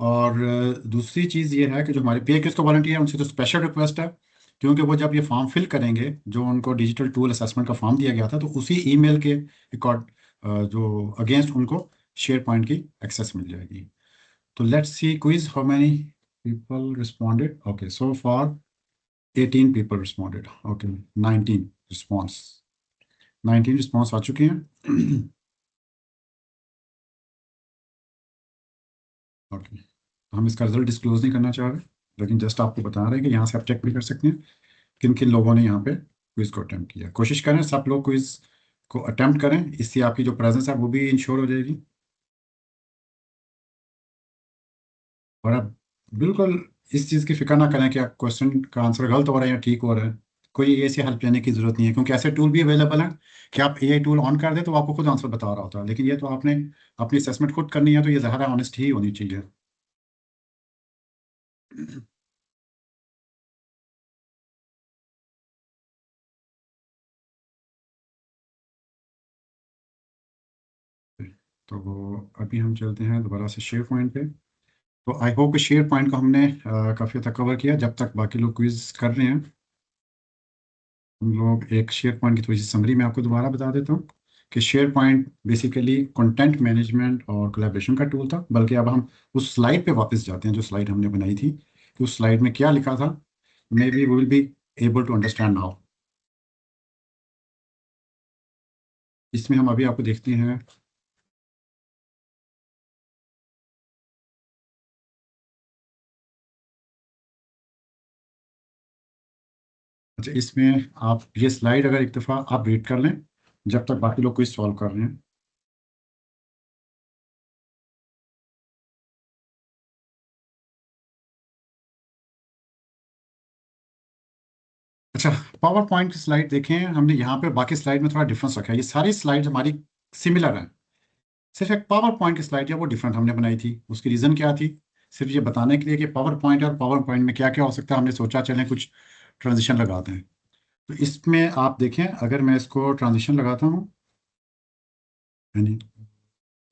और दूसरी चीज़ ये है कि जो हमारे पे किस्त वॉलंटियर है उनसे तो स्पेशल रिक्वेस्ट है, क्योंकि वो जब ये फॉर्म फिल करेंगे, जो उनको डिजिटल टूल असेसमेंट का फॉर्म दिया गया था, तो उसी ईमेल के रिकॉर्ड जो अगेंस्ट उनको शेयर पॉइंट की एक्सेस मिल जाएगी। So let's see quiz. How many people responded? Okay, so far 18 people responded. Okay, 19 response. 19 response आ चुके हैं। ओके, तो हम इसका रिजल्ट डिस्क्लोज नहीं करना चाह रहे, लेकिन जस्ट आपको बता रहे हैं कि यहाँ से आप चेक भी कर सकते हैं किन किन लोगों ने यहाँ पे क्विज को अटेम्प्ट किया। कोशिश करें सब लोग क्विज को अटेम्प्ट करें, इससे आपकी जो प्रेजेंस है वो भी इंश्योर हो जाएगी। और आप बिल्कुल इस चीज़ की फिक्र ना करें कि क्वेश्चन का आंसर गलत हो रहा है या ठीक हो रहा है, कोई ऐसी हेल्प लेने की जरूरत नहीं है, क्योंकि ऐसे टूल भी अवेलेबल हैं कि आप एआई टूल ऑन कर दें तो आपको खुद आंसर बता रहा होता है। लेकिन ये तो आपने अपनी असेसमेंट खुद करनी है, तो ये ज़्यादा ऑनेस्ट ही होनी चाहिए। तो अभी हम चलते हैं दोबारा से शेयर पॉइंट पे। तो आई होप कि शेयर पॉइंट को हमने काफ़ी हद तक कवर किया। जब तक बाकी लोग क्विज कर रहे हैं, हम लोग एक शेयर पॉइंट की थोड़ी सी समरी मैं आपको दोबारा बता देता हूँ कि share point basically content management और कोलैबोरेशन का टूल था। बल्कि अब हम उस स्लाइड पे वापस जाते हैं जो स्लाइड हमने बनाई थी, कि उस स्लाइड में क्या लिखा था। Maybe we will be able to understand now. इसमें हम अभी आपको देखते हैं। अच्छा, इसमें आप ये स्लाइड अगर एक दफ़ा आप रीड कर लें जब तक बाकी लोग क्विज सॉल्व कर रहे हैं। अच्छा, पावर पॉइंट की स्लाइड देखें, हमने यहाँ पे बाकी स्लाइड में थोड़ा डिफरेंस रखा है। ये सारी स्लाइड हमारी सिमिलर हैं, सिर्फ एक पावर पॉइंट की स्लाइड है वो डिफरेंट हमने बनाई थी। उसकी रीज़न क्या थी? सिर्फ ये बताने के लिए कि पावर पॉइंट और पावर पॉइंट में क्या क्या हो सकता है, हमने सोचा चलें कुछ ट्रांजिशन लगाते हैं। तो इसमें आप देखें, अगर मैं इसको ट्रांजिशन लगाता हूँ, यानी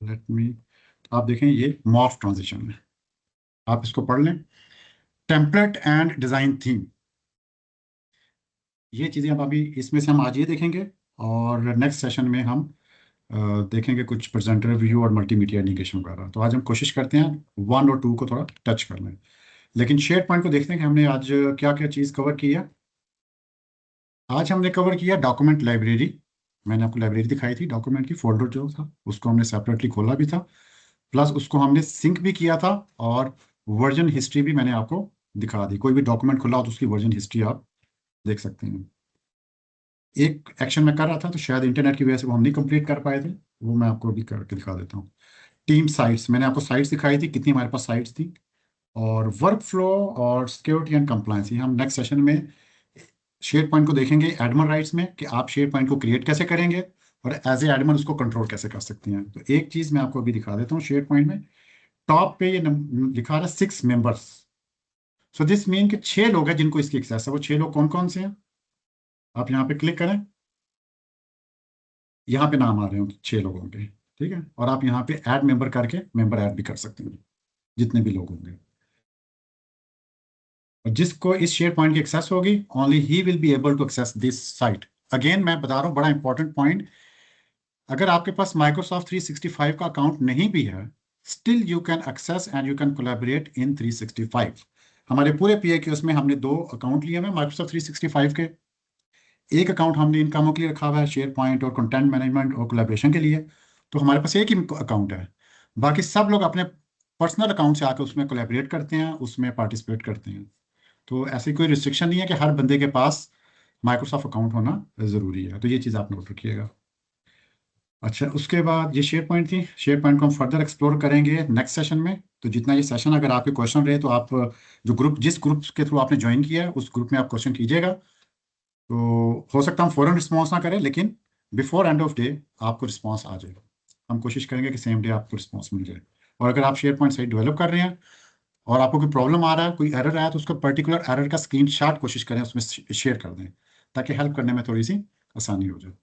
लेट मी, आप देखें ये मॉर्फ ट्रांजिशन है। आप इसको पढ़ लें, टेम्पलेट एंड डिज़ाइन थीम। ये चीज़ें अब अभी इसमें से हम आज ये देखेंगे और नेक्स्ट सेशन में हम अ, देखेंगे कुछ प्रेजेंटर व्यू और मल्टीमीडिया इंडिकेशन वगैरह। तो आज हम कोशिश करते हैं 1 और 2 को थोड़ा टच कर लें। लेकिन शेयर पॉइंट को देखते हैं कि हमने आज क्या क्या चीज़ कवर की है। आज हमने कवर किया डॉक्यूमेंट लाइब्रेरी, मैंने आपको लाइब्रेरी दिखाई थी डॉक्यूमेंट की, फोल्डर जो था उसको हमने सेपरेटली खोला भी था, प्लस उसको हमने सिंक भी किया था, और वर्जन हिस्ट्री भी मैंने आपको दिखा दी। कोई भी डॉक्यूमेंट खुला हो तो उसकी वर्जन हिस्ट्री आप देख सकते हैं। एक एक्शन मैं कर रहा था तो शायद इंटरनेट की वजह से वो हम नहीं कंप्लीट कर पाए थे, वो मैं आपको अभी करके दिखा देता हूँ। टीम साइट्स, मैंने आपको साइट्स दिखाई थी कितनी हमारे पास साइट्स थी, और वर्क फ्लो और सिक्योरिटी एंड कंप्लायंस, ये हम नेक्स्ट सेशन में शेयर पॉइंट को देखेंगे एडमिन राइट्स में, कि आप शेयर पॉइंट को क्रिएट कैसे करेंगे और एज ए एडमिन उसको कंट्रोल कैसे कर सकते हैं। तो एक चीज मैं आपको अभी दिखा देता हूँ शेयर पॉइंट में, टॉप पे ये लिखा रहा है 6 मेंबर्स। सो दिस मीन कि 6 लोग हैं जिनको इसकी एक्सेस है। वो 6 लोग कौन कौन से हैं, आप यहाँ पे क्लिक करें, यहाँ पे नाम आ रहे हो 6 लोगों के, ठीक है, और आप यहाँ पे ऐड मेंबर करके मेंबर ऐड भी कर सकते हैं जितने भी लोग होंगे। और जिसको इस शेयर पॉइंट की एक्सेस होगी, only he will be able to access this site. Again मैं बता रहा हूँ, बड़ा इंपॉर्टेंट पॉइंट, अगर आपके पास माइक्रोसॉफ्ट 365 का अकाउंट नहीं भी है, still you can access and you can collaborate in 365। हमारे पूरे PAQs में हमने 2 अकाउंट लिए हुए माइक्रोसॉफ्ट 365 के। एक अकाउंट हमने इन कामों के लिए रखा हुआ है, शेयर पॉइंट और कंटेंट मैनेजमेंट और कोलैबोरेशन के लिए, तो हमारे पास एक ही अकाउंट है। बाकी सब लोग अपने पर्सनल अकाउंट से आकर उसमें कोलैबोरेट करते हैं, उसमें पार्टिसिपेट करते हैं। तो ऐसी कोई रिस्ट्रिक्शन नहीं है कि हर बंदे के पास माइक्रोसॉफ्ट अकाउंट होना ज़रूरी है, तो ये चीज़ आप नोट रखिएगा। अच्छा, उसके बाद ये शेयर पॉइंट थी। शेयर पॉइंट को हम फर्दर एक्सप्लोर करेंगे नेक्स्ट सेशन में। तो जितना ये सेशन, अगर आपके क्वेश्चन रहे तो आप जो ग्रुप, जिस ग्रुप के थ्रू आपने ज्वाइन किया है उस ग्रुप में आप क्वेश्चन कीजिएगा। तो हो सकता है हम फ़ौरन रिस्पॉन्स ना करें, लेकिन बिफोर एंड ऑफ डे आपको रिस्पॉन्स आ जाएगा। हम कोशिश करेंगे कि सेम डे आपको रिस्पॉन्स मिल जाए। और अगर आप शेयर पॉइंट सही डेवलप कर रहे हैं और आपको कोई प्रॉब्लम आ रहा है, कोई एरर आया, तो उसका पर्टिकुलर एरर का स्क्रीनशॉट कोशिश करें उसमें शेयर कर दें, ताकि हेल्प करने में थोड़ी सी आसानी हो जाए।